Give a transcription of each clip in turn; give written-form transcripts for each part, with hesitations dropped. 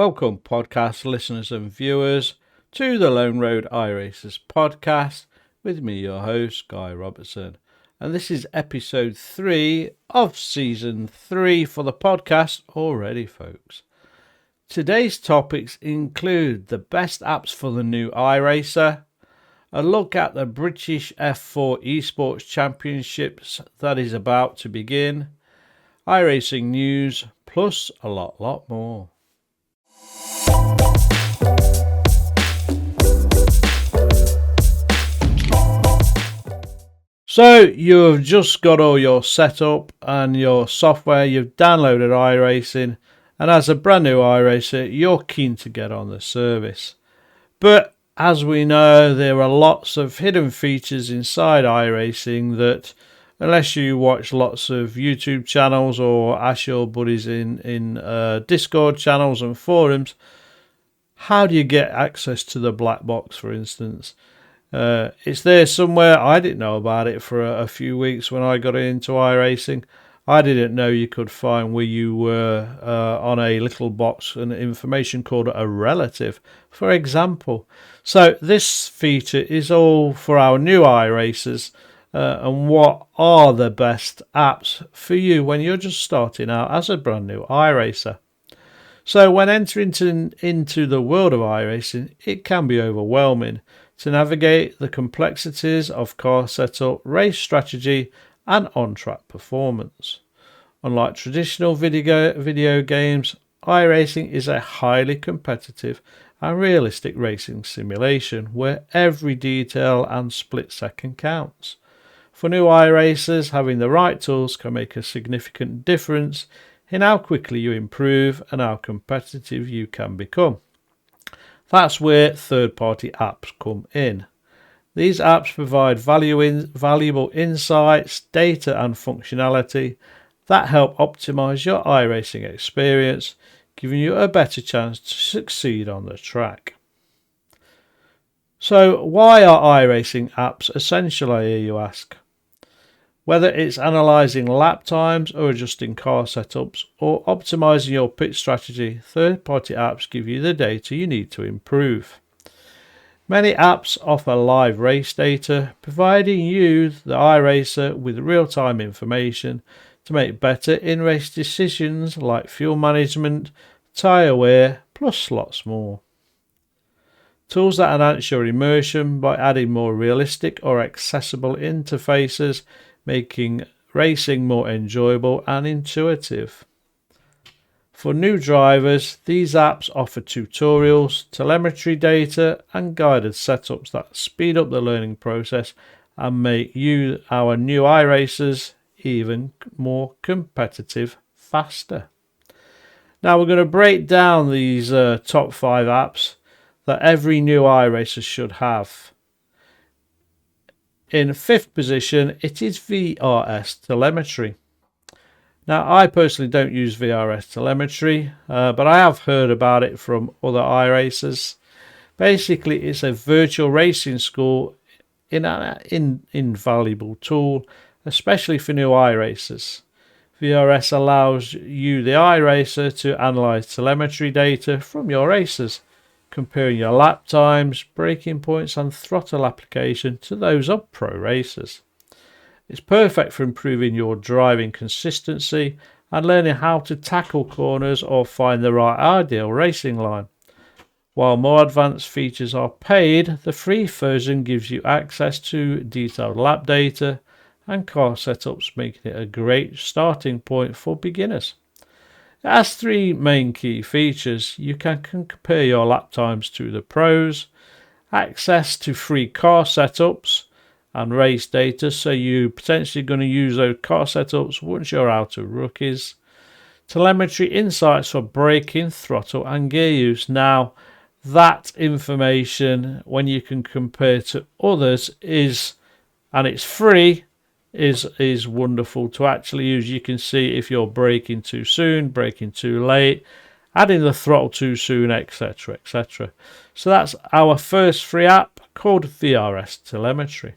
Welcome, podcast listeners and viewers, to the Lone Road iRacers podcast with me, your host, Guy Robertson. And this is episode 3 of season 3 for the podcast already, folks. Today's topics include the best apps for the new iRacer, a look at the British F4 eSports Championships that is about to begin, iRacing news, plus a lot more. So you have just got all your setup and your software, you've downloaded iRacing, and as a brand new iRacer, you're keen to get on the service. But as we know, there are lots of hidden features inside iRacing that, unless you watch lots of YouTube channels or ask your buddies in Discord channels and forums, how do you get access to the black box, for instance? It's there somewhere. I didn't know about it for a few weeks when I got into iRacing. I didn't know you could find where you were on a little box and information called a relative, for example. So this feature is all for our new iRacers and what are the best apps for you when you're just starting out as a brand new iRacer. So when entering into the world of iRacing, it can be overwhelming to navigate the complexities of car setup, race strategy, and on-track performance. Unlike traditional video games, iRacing is a highly competitive and realistic racing simulation where every detail and split second counts. For new iRacers, having the right tools can make a significant difference in how quickly you improve and how competitive you can become. That's where third-party apps come in. These apps provide valuable insights, data and functionality that help optimize your iRacing experience, giving you a better chance to succeed on the track. So why are iRacing apps essential, I hear you ask? Whether it's analysing lap times or adjusting car setups or optimising your pit strategy, third-party apps give you the data you need to improve. Many apps offer live race data, providing you, the iRacer, with real-time information to make better in-race decisions like fuel management, tyre wear, plus lots more. Tools that enhance your immersion by adding more realistic or accessible interfaces, making racing more enjoyable and intuitive. For new drivers, these apps offer tutorials, telemetry data, and guided setups that speed up the learning process and make you, our new iRacers, even more competitive faster. Now we're going to break down these top 5 apps that every new iRacer should have. In 5th position, it is VRS telemetry. Now, I personally don't use VRS telemetry, but I have heard about it from other iRacers. Basically, it's a virtual racing school in an invaluable tool, especially for new iRacers. VRS allows you, the iRacer, to analyse telemetry data from your racers, comparing your lap times, braking points and throttle application to those of pro racers. It's perfect for improving your driving consistency and learning how to tackle corners or find the right ideal racing line. While more advanced features are paid, the free version gives you access to detailed lap data and car setups, making it a great starting point for beginners. It has 3 main key features. You can compare your lap times to the pros, access to free car setups and race data, so you're potentially going to use those car setups once you're out of rookies, telemetry insights for braking, throttle and gear use. Now that information, when you can compare to others, and it's free, is wonderful to actually use. You can see if you're braking too soon, braking too late, adding the throttle too soon, etc, etc. So that's our first free app called VRS telemetry.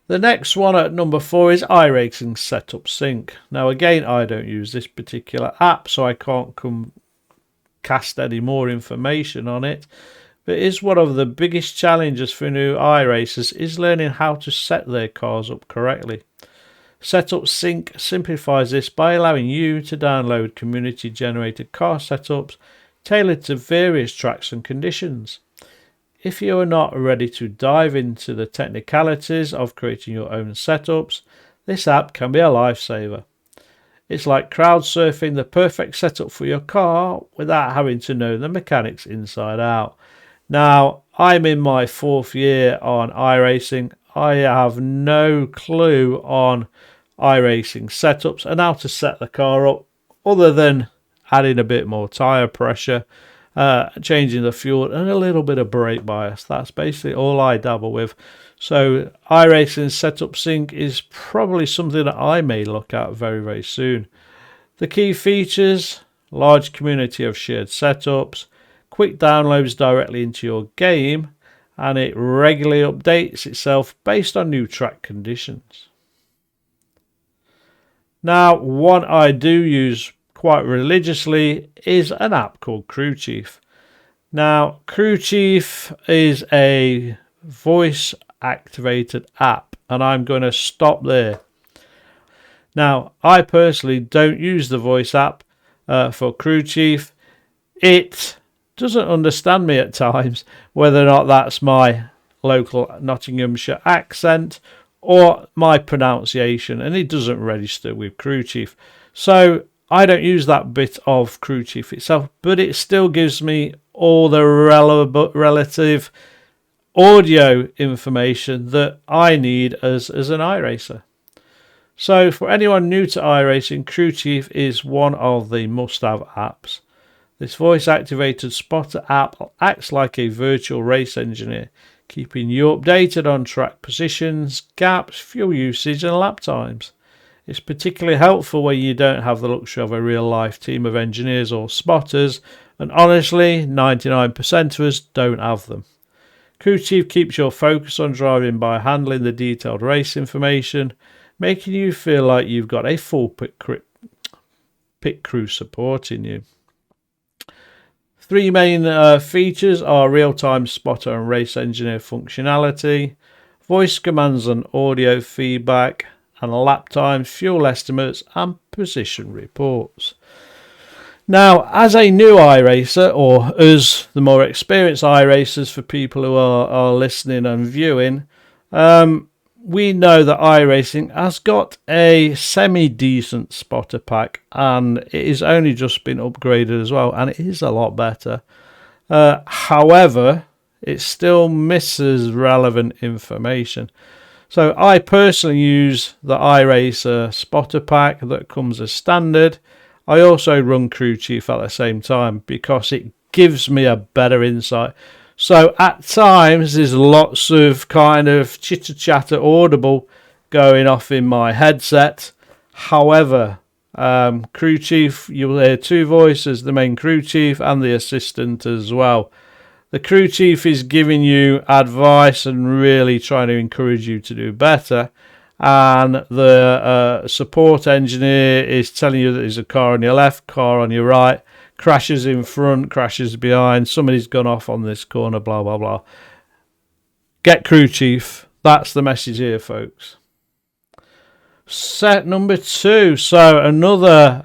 The next one at number 4 is iRacing Setup Sync. Now again, I don't use this particular app, so I can't cast any more information on it, but it is one of the biggest challenges for new iRacers is learning how to set their cars up correctly. Setup Sync simplifies this by allowing you to download community generated car setups tailored to various tracks and conditions. If you are not ready to dive into the technicalities of creating your own setups, this app can be a lifesaver. It's like crowdsurfing the perfect setup for your car without having to know the mechanics inside out. Now, I'm in my 4th year on iRacing. I have no clue on iRacing setups and how to set the car up other than adding a bit more tyre pressure, changing the fuel and a little bit of brake bias. That's basically all I dabble with. So iRacing Setup Sync is probably something that I may look at very, very soon. The key features: large community of shared setups, quick downloads directly into your game, and it regularly updates itself based on new track conditions. Now, one I do use quite religiously is an app called Crew Chief. Now, Crew Chief is a voice activated app, and I'm going to stop there. Now, I personally don't use the voice app for Crew Chief. It doesn't understand me at times, whether or not that's my local Nottinghamshire accent or my pronunciation, and it doesn't register with Crew Chief. So I don't use that bit of Crew Chief itself, but it still gives me all the relative audio information that I need as an iRacer. So for anyone new to iRacing, Crew Chief is one of the must-have apps. This voice-activated spotter app acts like a virtual race engineer, keeping you updated on track positions, gaps, fuel usage and lap times. It's particularly helpful when you don't have the luxury of a real-life team of engineers or spotters, and honestly, 99% of us don't have them. Crew Chief keeps your focus on driving by handling the detailed race information, making you feel like you've got a full pit crew supporting you. 3 main features are real-time spotter and race engineer functionality, voice commands and audio feedback, and lap times, fuel estimates and position reports. Now, as a new iRacer, or as the more experienced iRacers for people who are listening and viewing, we know that iRacing has got a semi-decent spotter pack, and it has only just been upgraded as well, and it is a lot better. However, it still misses relevant information. So I personally use the iRacer spotter pack that comes as standard. I also run Crew Chief at the same time because it gives me a better insight. So at times there's lots of kind of chitter chatter audible going off in my headset. However, Crew Chief, you'll hear 2 voices, the main Crew Chief and the assistant as well. The Crew Chief is giving you advice and really trying to encourage you to do better. And the support engineer is telling you that there's a car on your left, car on your right, crashes in front, crashes behind, somebody's gone off on this corner, blah, blah, blah. Get Crew Chief. That's the message here, folks. Set number 2. So another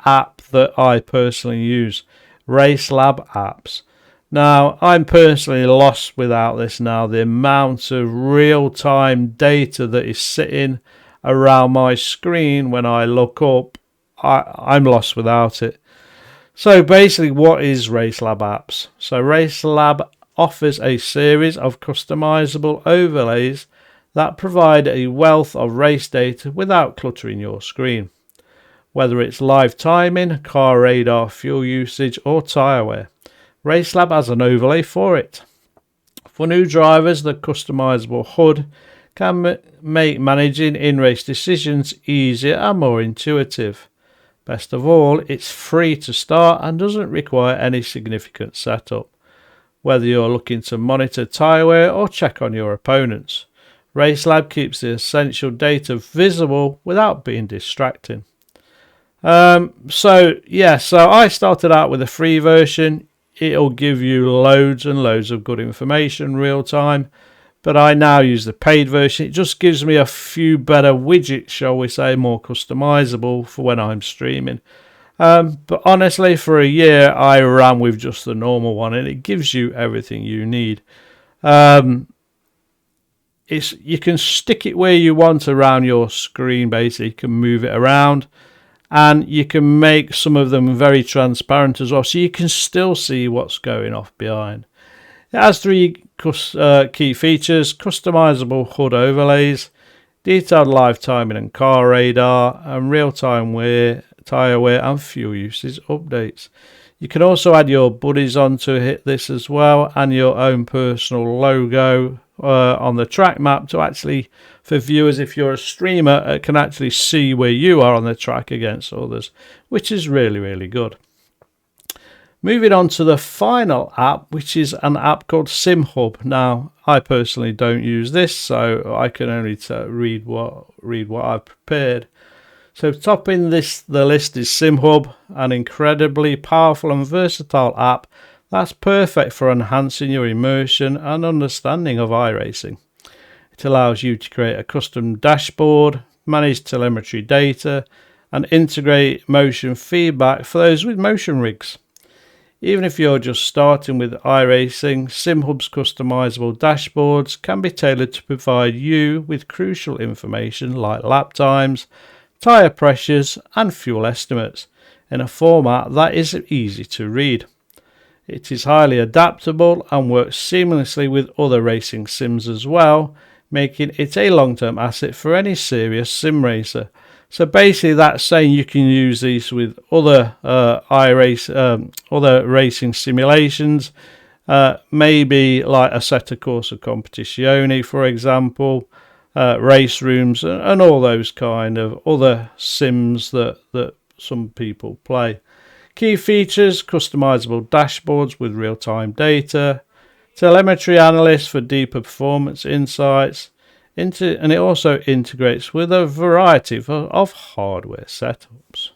app that I personally use, RaceLab apps. Now, I'm personally lost without this now. The amount of real-time data that is sitting around my screen when I look up, I'm lost without it. So basically, what is RaceLab apps? So RaceLab offers a series of customizable overlays that provide a wealth of race data without cluttering your screen. Whether it's live timing, car radar, fuel usage or tyre wear, RaceLab has an overlay for it. For new drivers, the customizable HUD can make managing in-race decisions easier and more intuitive. Best of all, it's free to start and doesn't require any significant setup. Whether you're looking to monitor tyre wear or check on your opponents, RaceLab keeps the essential data visible without being distracting. So I started out with a free version. It'll give you loads and loads of good information real time. But I now use the paid version. It just gives me a few better widgets, shall we say, more customizable for when I'm streaming. But honestly, for a year, I ran with just the normal one, and it gives you everything you need. You can stick it where you want around your screen. Basically, you can move it around, and you can make some of them very transparent as well, so you can still see what's going off behind. It has three key features: customizable HUD overlays, detailed live timing and car radar, and real-time tyre wear and fuel usage updates. You can also add your buddies onto this as well, and your own personal logo on the track map to actually, for viewers, if you're a streamer, can actually see where you are on the track against others, which is really, really good. Moving on to the final app, which is an app called SimHub. Now, I personally don't use this, so I can only read what I've prepared. So topping the list is SimHub, an incredibly powerful and versatile app that's perfect for enhancing your immersion and understanding of iRacing. It allows you to create a custom dashboard, manage telemetry data, and integrate motion feedback for those with motion rigs. Even if you're just starting with iRacing, SimHub's customizable dashboards can be tailored to provide you with crucial information like lap times, tyre pressures, and fuel estimates in a format that is easy to read. It is highly adaptable and works seamlessly with other racing sims as well, making it a long-term asset for any serious sim racer. So basically that's saying you can use these with other other racing simulations, maybe like Assetto Corsa Competizione, for example, race rooms, and all those kind of other sims that some people play. Key features: customizable dashboards with real-time data, telemetry analysts for deeper performance insights, and it also integrates with a variety of hardware setups.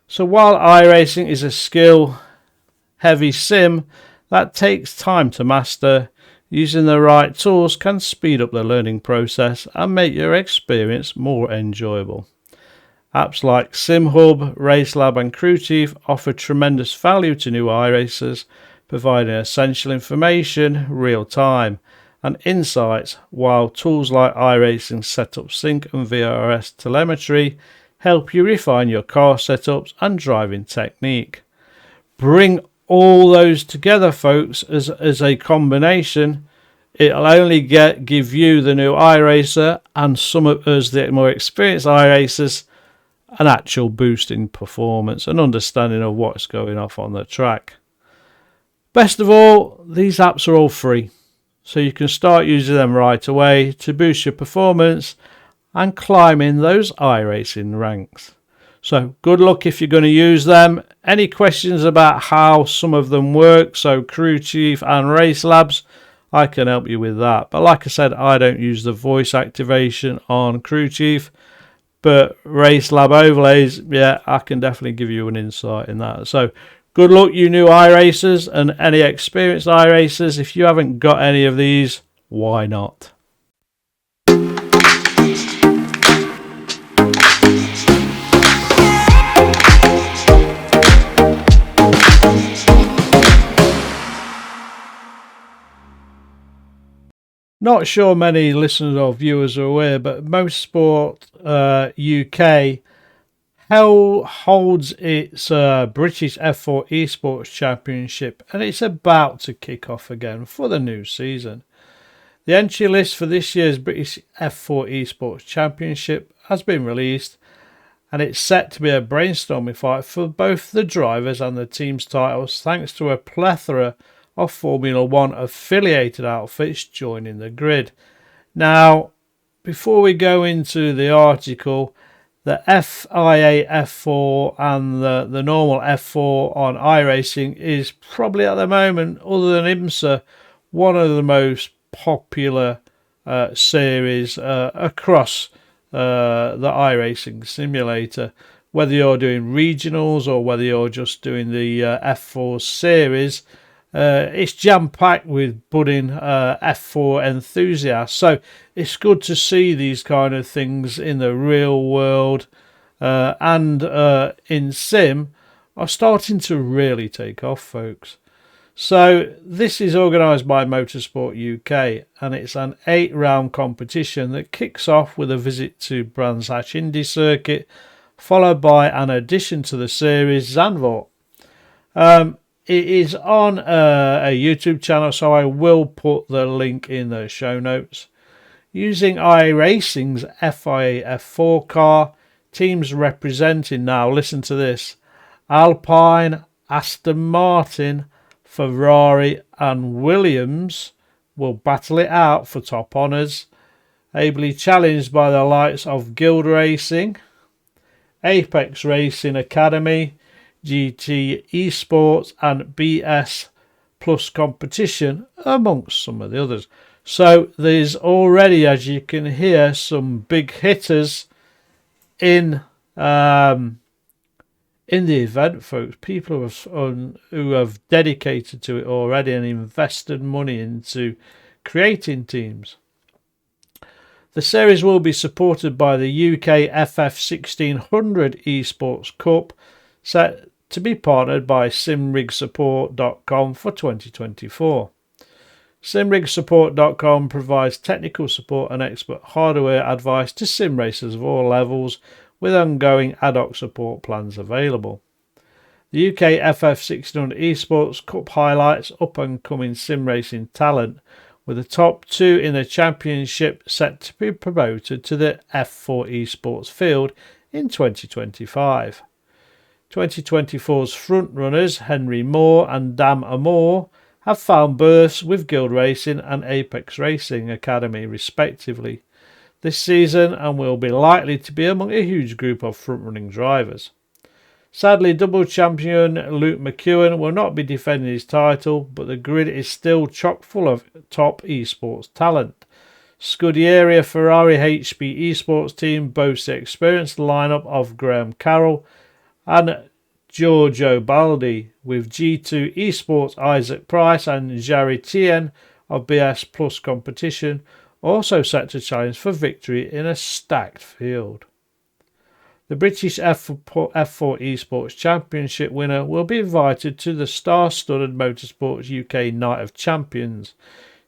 So while iRacing is a skill-heavy sim that takes time to master, using the right tools can speed up the learning process and make your experience more enjoyable. Apps like SimHub, RaceLab and CrewChief offer tremendous value to new iRacers, providing essential information, real time, and insights, while tools like iRacing Setup Sync and VRS Telemetry help you refine your car setups and driving technique. Bring all those together, folks, as a combination. It'll only give you, the new iRacer, and some of us, the more experienced iRacers, an actual boost in performance and understanding of what's going off on the track. Best of all, these apps are all free, so you can start using them right away to boost your performance and climb in those iRacing ranks. So good luck if you're going to use them. Any questions about how some of them work, so CrewChief and RaceLabs, I can help you with that. But like I said, I don't use the voice activation on CrewChief. But RaceLab overlays, yeah, I can definitely give you an insight in that. So good luck, you new iRacers, and any experienced iRacers. If you haven't got any of these, why not? Not sure many listeners or viewers are aware, but Motorsport UK holds its British F4 eSports Championship, and it's about to kick off again for the new season. The entry list for this year's British F4 eSports Championship has been released, and it's set to be a brainstorming fight for both the drivers and the team's titles, thanks to a plethora of Formula One affiliated outfits joining the grid. Now, before we go into the article, the FIA F4 and the normal F4 on iRacing is probably at the moment, other than IMSA, one of the most popular series across the iRacing simulator, whether you're doing regionals or whether you're just doing the F4 series, it's jam-packed with budding F4 enthusiasts. So it's good to see these kind of things in the real world and in sim are starting to really take off, folks. So this is organised by Motorsport UK, and it's an 8-round competition that kicks off with a visit to Brands Hatch Indy Circuit, followed by an addition to the series, Zandvoort. It is on a YouTube channel, so I will put the link in the show notes. Using iRacing's FIA F4 car, teams representing, now listen to this, Alpine, Aston Martin, Ferrari and Williams will battle it out for top honours, ably challenged by the likes of Guild Racing, Apex Racing Academy, GT eSports and BS Plus Competition, amongst some of the others. So there's already, as you can hear, some big hitters in the event, folks. People who have dedicated to it already and invested money into creating teams. The series will be supported by the UK FF1600 Esports Cup, set to be partnered by simrigsupport.com for 2024. Simrigsupport.com provides technical support and expert hardware advice to sim racers of all levels, with ongoing ad hoc support plans available. The UK FF1600 Esports Cup highlights up-and-coming sim racing talent, with the top 2 in the championship set to be promoted to the F4 Esports field in 2025. 2024's frontrunners Henry Moore and Dam Amore have found berths with Guild Racing and Apex Racing Academy respectively this season, and will be likely to be among a huge group of front-running drivers. Sadly, double champion Luke McEwen will not be defending his title, but the grid is still chock full of top esports talent. Scuderia Ferrari HB Esports team boasts the experienced lineup of Graham Carroll and Giorgio Baldi, with G2 Esports Isaac Price and Jari Tien of BS Plus Competition also set to challenge for victory in a stacked field. The British F4 Esports Championship winner will be invited to the star-studded Motorsports UK Night of Champions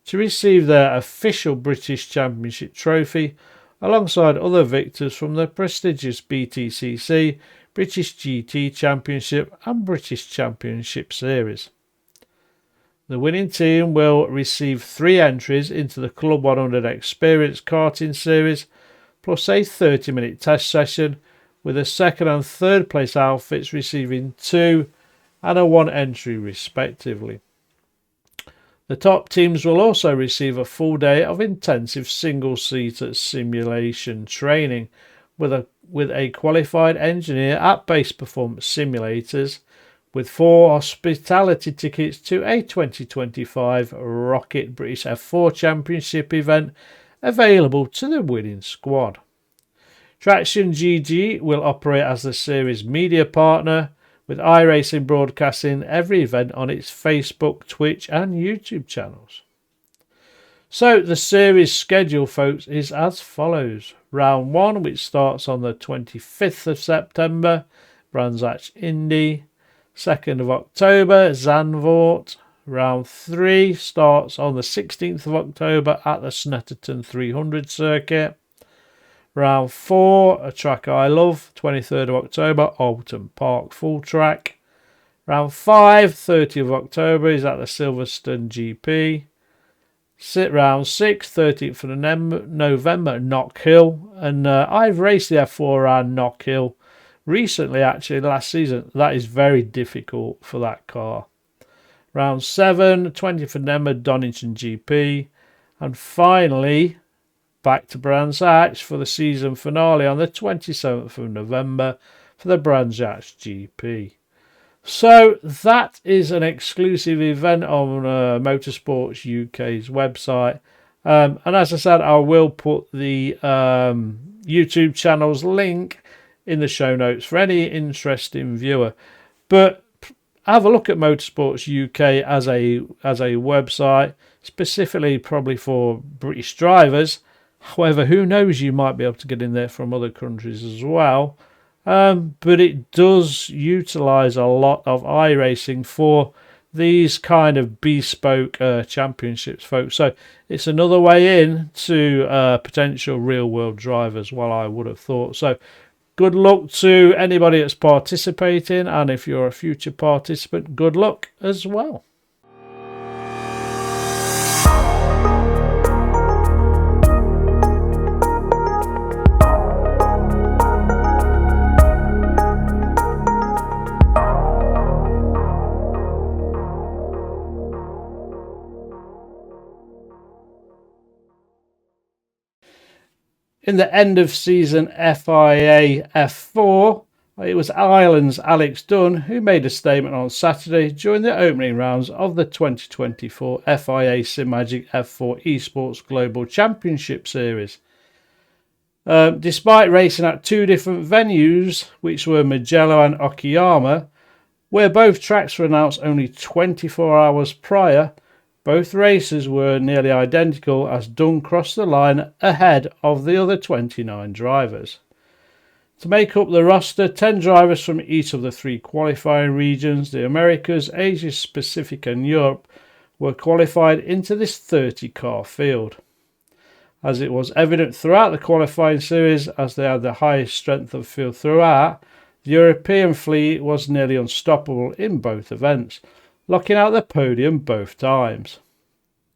to receive their official British Championship trophy, alongside other victors from the prestigious BTCC, British GT Championship and British Championship Series. The winning team will receive 3 entries into the Club 100 Experience Karting Series, plus a 30-minute test session, with the second and third place outfits receiving 2 and a 1 entry respectively. The top teams will also receive a full day of intensive single-seater simulation training with a qualified engineer at Base Performance Simulators, with 4 hospitality tickets to a 2025 Rocket British F4 Championship event available to the winning squad. Traction GG will operate as the series media partner, with iRacing broadcasting every event on its Facebook, Twitch and YouTube channels. So the series schedule, folks, is as follows. Round 1, which starts on the 25th of September, Brands Hatch Indy. 2nd of October, Zandvoort. Round 3 starts on the 16th of October at the Snetterton 300 circuit. Round 4, a track I love, 23rd of October, Alton Park Full Track. Round 5, 30th of October, is at the Silverstone GP. Round 6, 13th of November, Knock Hill. And I've raced the F4 around Knock Hill recently, actually, last season. That is very difficult for that car. Round 7, 20th of November, Donington GP. And finally, back to Brands Hatch for the season finale on the 27th of November for the Brands Hatch GP. So that is an exclusive event on Motorsports UK's website. And as I said, I will put the YouTube channel's link in the show notes for any interesting viewer. But have a look at Motorsports UK as a website, specifically probably for British drivers. However, who knows, you might be able to get in there from other countries as well. But it does utilise a lot of iRacing for these kind of bespoke championships, folks. So it's another way in to potential real-world drivers, well, I would have thought. So good luck to anybody that's participating, and if you're a future participant, good luck as well. In the end of season FIA F4, it was Ireland's Alex Dunn who made a statement on Saturday during the opening rounds of the 2024 FIA Simagic F4 eSports Global Championship Series. Despite racing at two different venues, which were Mugello and Okayama, where both tracks were announced only 24 hours prior, both races were nearly identical as Dunn crossed the line ahead of the other 29 drivers. To make up the roster, 10 drivers from each of the three qualifying regions, the Americas, Asia Pacific and Europe, were qualified into this 30-car field. As it was evident throughout the qualifying series, as they had the highest strength of field throughout, the European fleet was nearly unstoppable in both events, locking out the podium both times.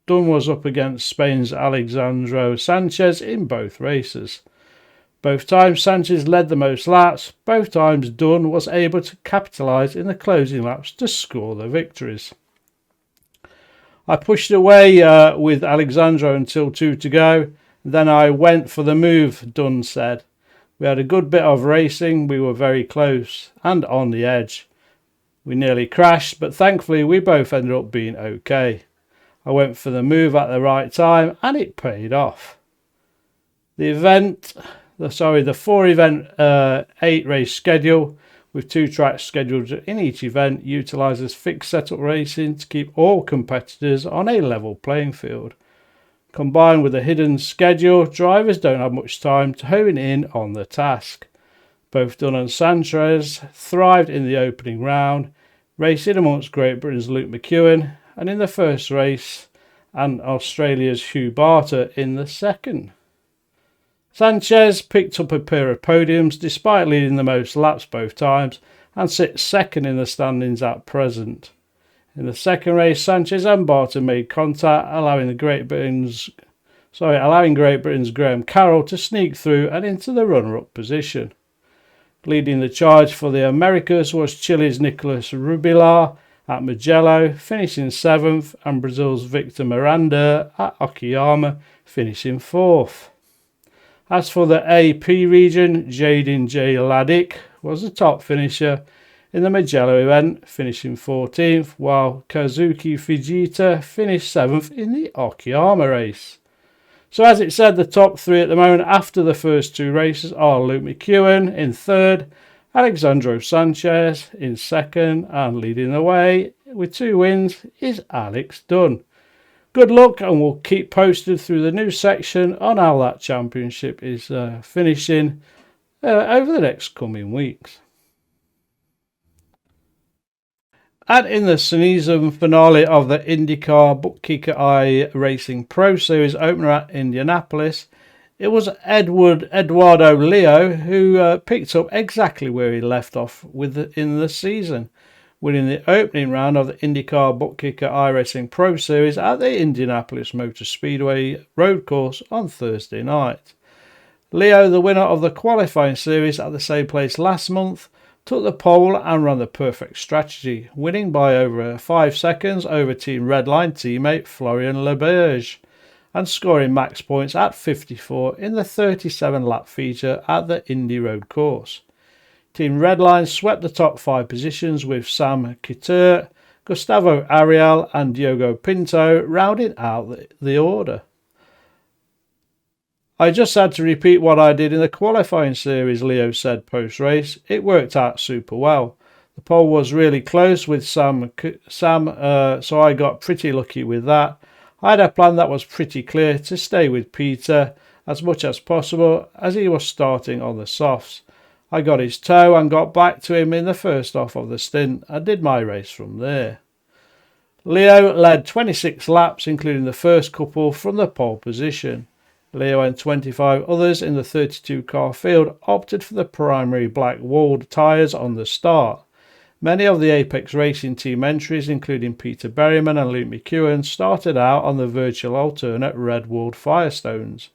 Dunn was up against Spain's Alejandro Sanchez in both races. Both times Sanchez led the most laps, both times Dunn was able to capitalise in the closing laps to score the victories. I pushed away with Alejandro until 2 to go, then I went for the move, Dunn said. We had a good bit of racing, we were very close and on the edge. We nearly crashed, but thankfully we both ended up being okay. I went for the move at the right time and it paid off. The 4-event 8-race schedule with 2 tracks scheduled in each event utilises fixed setup racing to keep all competitors on a level playing field. Combined with a hidden schedule, drivers don't have much time to hone in on the task. Both Dunn and Sanchez thrived in the opening round, racing amongst Great Britain's Luke McEwen, and in the first race, and Australia's Hugh Barter in the second. Sanchez picked up a pair of podiums despite leading the most laps both times and sits second in the standings at present. In the second race, Sanchez and Barter made contact, allowing Great Britain's Graham Carroll to sneak through and into the runner-up position. Leading the charge for the Americas was Chile's Nicolas Rubilar at Mugello, finishing 7th, and Brazil's Victor Miranda at Okayama, finishing 4th. As for the AP region, Jaden J. Laddick was the top finisher in the Mugello event, finishing 14th, while Kazuki Fujita finished 7th in the Okayama race. So as it said, the top 3 at the moment after the first 2 races are Luke McEwen in 3rd, Alejandro Sanchez in 2nd, and leading the way with 2 wins is Alex Dunn. Good luck, and we'll keep posted through the news section on how that championship is finishing over the next coming weeks. And in the season finale of the IndyCar Bookkeeper iRacing Pro Series opener at Indianapolis, it was Eduardo Leo who picked up exactly where he left off in the season, winning the opening round of the IndyCar Bookkeeper iRacing Pro Series at the Indianapolis Motor Speedway road course on Thursday night. Leo, the winner of the qualifying series at the same place last month, took the pole and ran the perfect strategy, winning by over 5 seconds over Team Redline teammate Florian Leberge and scoring max points at 54 in the 37-lap feature at the Indy Road course. Team Redline swept the top 5 positions with Sam Kitter, Gustavo Ariel and Diogo Pinto rounding out the order. I just had to repeat what I did in the qualifying series, Leo said post-race. It worked out super well. The pole was really close with Sam, so I got pretty lucky with that. I had a plan that was pretty clear to stay with Peter as much as possible as he was starting on the softs. I got his toe and got back to him in the first half of the stint and did my race from there. Leo led 26 laps, including the first couple from the pole position. Leo and 25 others in the 32 car field opted for the primary black walled tyres on the start. Many of the Apex Racing team entries, including Peter Berryman and Luke McEwen, started out on the virtual alternate red walled Firestones.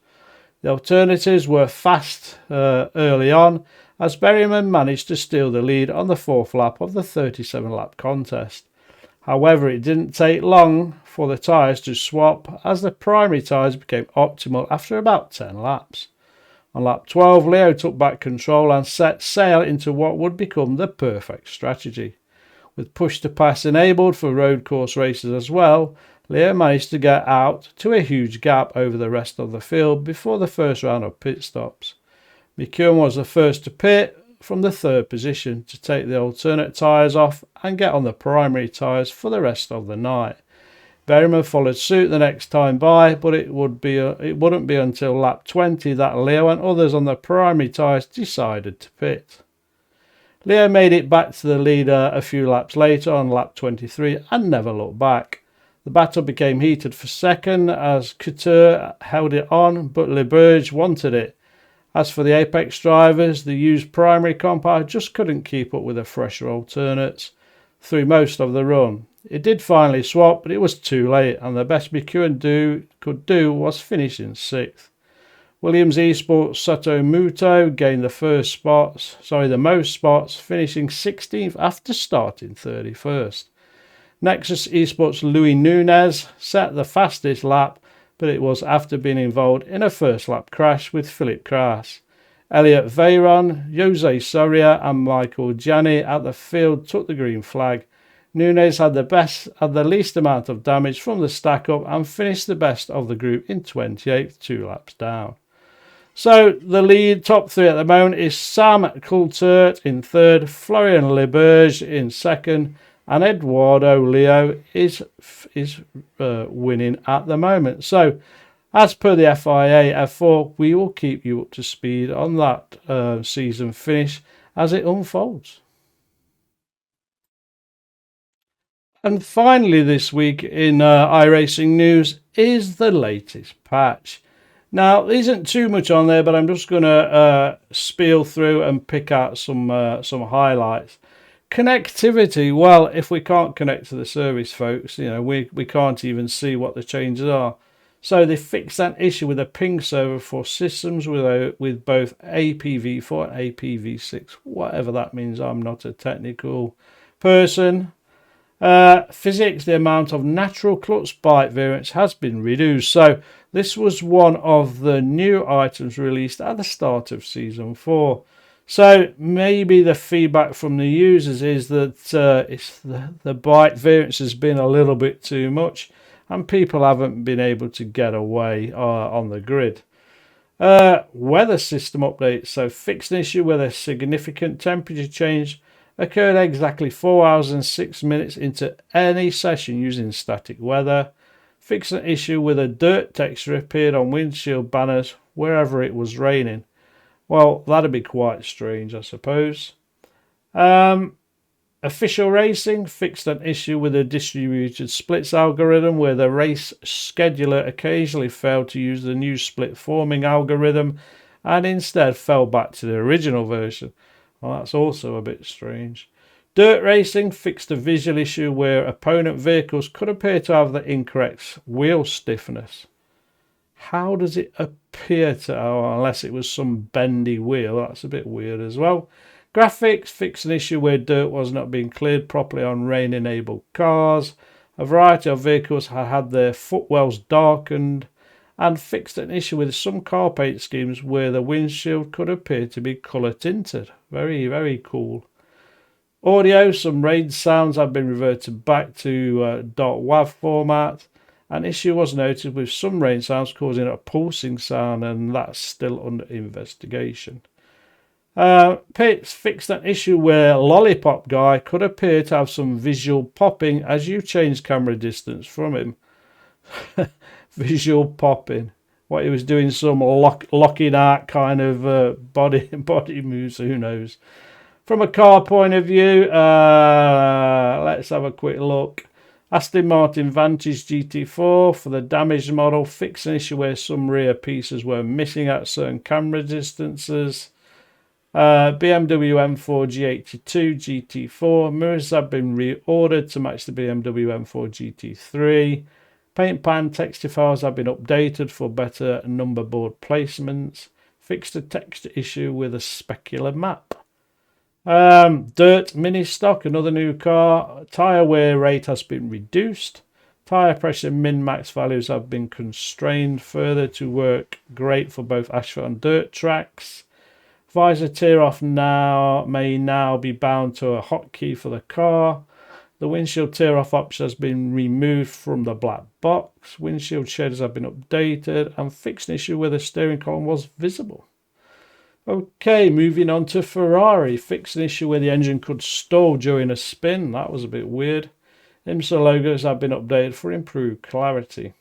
The alternatives were fast early on, as Berryman managed to steal the lead on the fourth lap of the 37-lap contest. However, it didn't take long for the tyres to swap, as the primary tyres became optimal after about 10 laps. On lap 12, Leo took back control and set sail into what would become the perfect strategy. With push to pass enabled for road course races as well, Leo managed to get out to a huge gap over the rest of the field before the first round of pit stops. McEwen was the first to pit from the third position to take the alternate tyres off and get on the primary tyres for the rest of the night. Berryman followed suit the next time by, but it wouldn't be until lap 20 that Leo and others on the primary tyres decided to pit. Leo made it back to the leader a few laps later on lap 23 and never looked back. The battle became heated for second as Couture held it on, but Leberge wanted it. As for the Apex drivers, the used primary compound just couldn't keep up with the fresher alternates through most of the run. It did finally swap, but it was too late, and the best McEwen could do was finish in 6th. Williams eSports Sato Muto gained the most spots, finishing 16th after starting 31st. Nexus eSports Louis Nunez set the fastest lap, but it was after being involved in a first lap crash with Philip Kraas. Elliot Veyron, Jose Soria and Michael Janney at the field took the green flag. Nunez had the least amount of damage from the stack up and finished the best of the group in 28th, 2 laps down. So the lead top 3 at the moment is Sam Coulthard in 3rd, Florian Leberge in 2nd, and Eduardo Leo is winning at the moment. So, as per the FIA F4, we will keep you up to speed on that season finish as it unfolds. And finally this week in iRacing news is the latest patch. Now, there isn't too much on there, but I'm just going to spiel through and pick out some highlights. Connectivity, well, if we can't connect to the service, folks, we can't even see what the changes are. So they fixed that issue with a ping server for systems with both APv4 and APv6, whatever that means. I'm not a technical person. Physics, the amount of natural clutch byte variance has been reduced. So this was one of the new items released at the start of Season 4. So maybe the feedback from the users is that the byte variance has been a little bit too much and people haven't been able to get away on the grid. Weather system updates. So fixed an issue with a significant temperature change occurred exactly 4 hours and 6 minutes into any session using static weather. Fixed an issue with a dirt texture appeared on windshield banners wherever it was raining. Well, that'd be quite strange, I suppose. Official Racing fixed an issue with a distributed splits algorithm where the race scheduler occasionally failed to use the new split forming algorithm and instead fell back to the original version. Well, that's also a bit strange. Dirt Racing fixed a visual issue where opponent vehicles could appear to have the incorrect wheel stiffness. How does it appear to, unless it was some bendy wheel? That's a bit weird as well. Graphics fixed an issue where dirt was not being cleared properly on rain-enabled cars. A variety of vehicles had their footwells darkened, and fixed an issue with some car paint schemes where the windshield could appear to be colour tinted. Very, very cool. Audio, some rain sounds have been reverted back to .wav format. An issue was noted with some rain sounds causing a pulsing sound, and that's still under investigation. Pitts fixed an issue where Lollipop Guy could appear to have some visual popping as you change camera distance from him. Visual popping. What, he was doing some locking out kind of body moves, who knows. From a car point of view, let's have a quick look. Aston Martin Vantage GT4 for the damaged model, fixed an issue where some rear pieces were missing at certain camera distances. BMW M4 G82 GT4 mirrors have been reordered to match the BMW M4 GT3. Paint pan texture files have been updated for better number board placements. Fixed a texture issue with a specular map. Dirt mini stock, another new car. Tyre wear rate has been reduced. Tyre pressure min-max values have been constrained further to work great for both asphalt and dirt tracks. Visor tear-off may now be bound to a hotkey for the car. The windshield tear-off option has been removed from the black box. Windshield shaders have been updated and fixed an issue where the steering column was visible. Okay, moving on to Ferrari. Fixed an issue where the engine could stall during a spin. That was a bit weird. IMSA logos have been updated for improved clarity.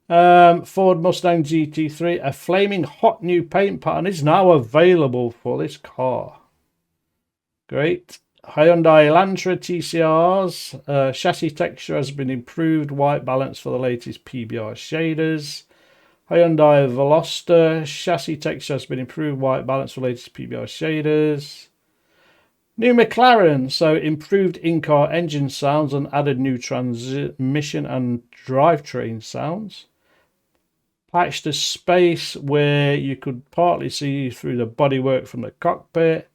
Ford Mustang GT3. A flaming hot new paint pattern is now available for this car. Great. Hyundai Elantra TCRs. Chassis texture has been improved. White balance for the latest PBR shaders. Hyundai Veloster. Chassis texture has been improved. White balance for latest PBR shaders. New McLaren. So improved in-car engine sounds and added new transmission and drivetrain sounds. Patched a space where you could partly see through the bodywork from the cockpit.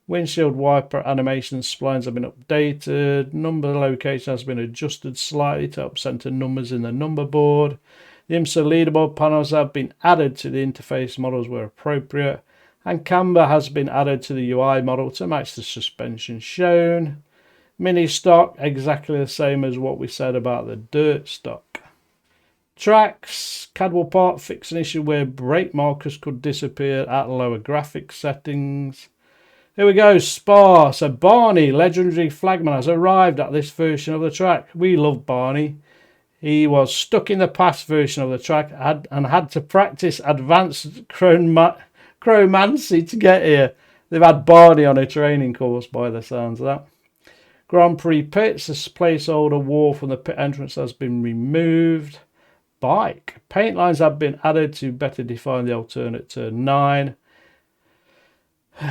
Windshield wiper animation splines have been updated. Number location has been adjusted slightly to up-center numbers in the number board. The IMSA leaderboard panels have been added to the interface models where appropriate. And camber has been added to the UI model to match the suspension shown. Mini stock, exactly the same as what we said about the dirt stock. Tracks, Cadwell Park fixed an issue where brake markers could disappear at lower graphics settings. Here we go, Spa. So Barney, legendary flagman, has arrived at this version of the track. We love Barney. He was stuck in the past version of the track and had to practice advanced chromancy to get here. They've had Barney on a training course by the sounds of that. Grand Prix pits, this placeholder wall from the pit entrance has been removed. Bike. Paint lines have been added to better define the alternate turn 9.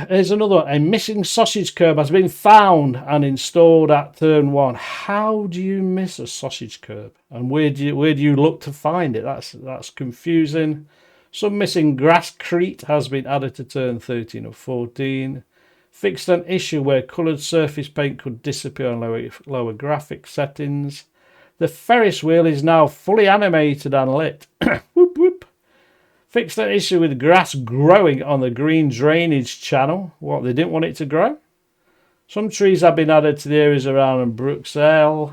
Here's another one. A missing sausage curb has been found and installed at turn 1. How do you miss a sausage curb? And where do you look to find it? That's confusing. Some missing grasscrete has been added to turn 13 of 14. Fixed an issue where coloured surface paint could disappear on lower graphic settings. The Ferris wheel is now fully animated and lit. Whoop whoop. Fixed an issue with grass growing on the green drainage channel. What, they didn't want it to grow? Some trees have been added to the areas around Bruxelles.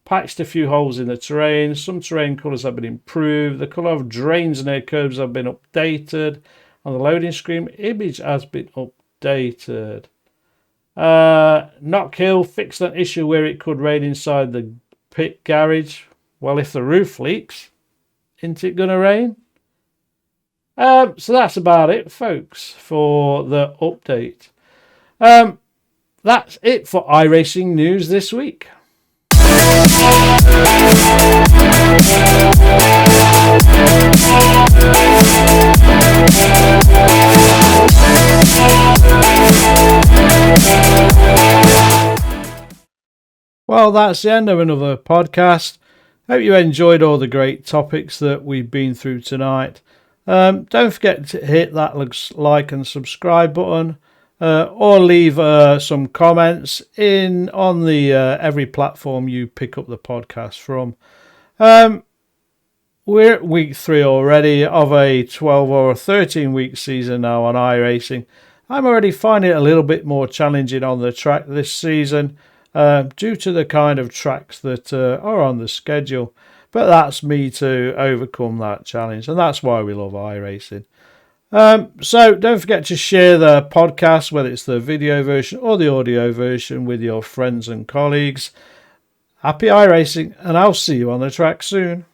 Patched a few holes in the terrain. Some terrain colours have been improved. The colour of drains near curbs have been updated. And the loading screen image has been updated. Knockhill fixed an issue where it could rain inside the pit garage. Well, if the roof leaks, isn't it going to rain? So that's about it, folks, for the update. That's it for iRacing news this week. Well, that's the end of another podcast. Hope you enjoyed all the great topics that we've been through tonight. Don't forget to hit that like and subscribe button, or leave some comments on the every platform you pick up the podcast from. We're at week 3 already of a 12 or 13 week season now on iRacing. I'm already finding it a little bit more challenging on the track this season. due to the kind of tracks that are on the schedule. But that's me to overcome that challenge, and that's why we love iRacing. So don't forget to share the podcast, whether it's the video version or the audio version, with your friends and colleagues. Happy iRacing, and I'll see you on the track soon.